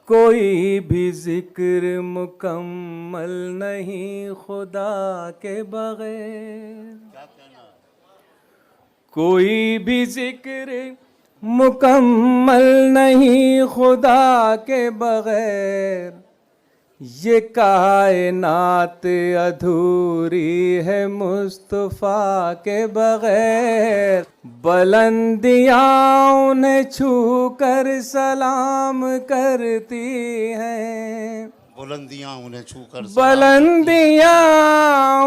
कोई भी जिक्र मुकम्मल नहीं खुदा के बगैर, कोई भी जिक्र मुकम्मल नहीं खुदा के बगैर, ये कायनात अधूरी है मुस्तफ़ा के बगैर। बुलंदियाँ उन्हें छू कर सलाम करती हैं, बुलंदियाँ उन्हें छू कर बुलंदियाँ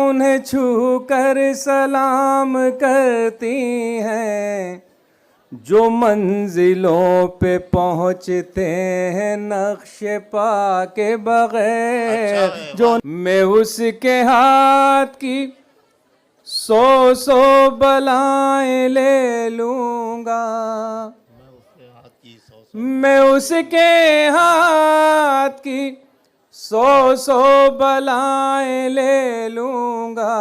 उन्हें छू कर सलाम करती हैं। जो मंजिलों पे पहुँचते हैं नक्शे पा के बगैर, जो मैं उसके हाथ की सौ सौ बलाएं ले लूँगा, मैं उसके हाथ की सौ सौ बलाएं ले लूँगा।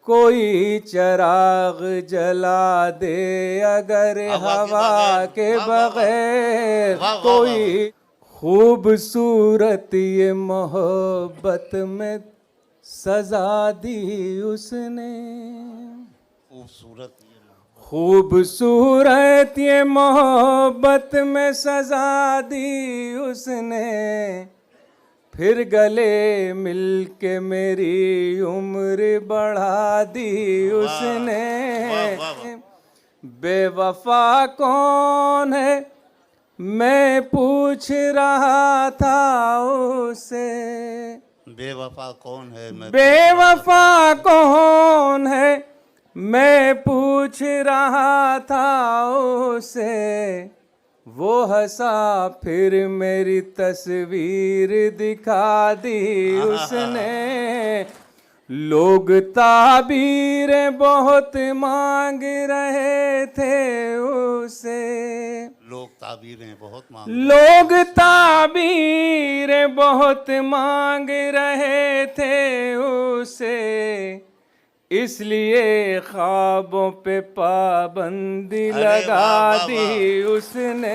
कोई चिराग जला दे अगर हवा के बगैर, कोई खूबसूरत ये मोहब्बत में सजा दी उसने, खूबसूरत ये मोहब्बत में सजा दी उसने। फिर गले मिलके मेरी उम्र बढ़ा दी उसने। बेवफा कौन है मैं पूछ रहा था उसे, बेवफा कौन है बेवफा कौन है मैं पूछ रहा था उसे। वो हंसा फिर मेरी तस्वीर दिखा दी उसने। लोग ताबीरें बहुत मांग रहे थे उसे, लोग ताबीरें बहुत मांग रहे थे उसे। इसलिए ख्वाबों पे पाबंदी लगा दी उसने।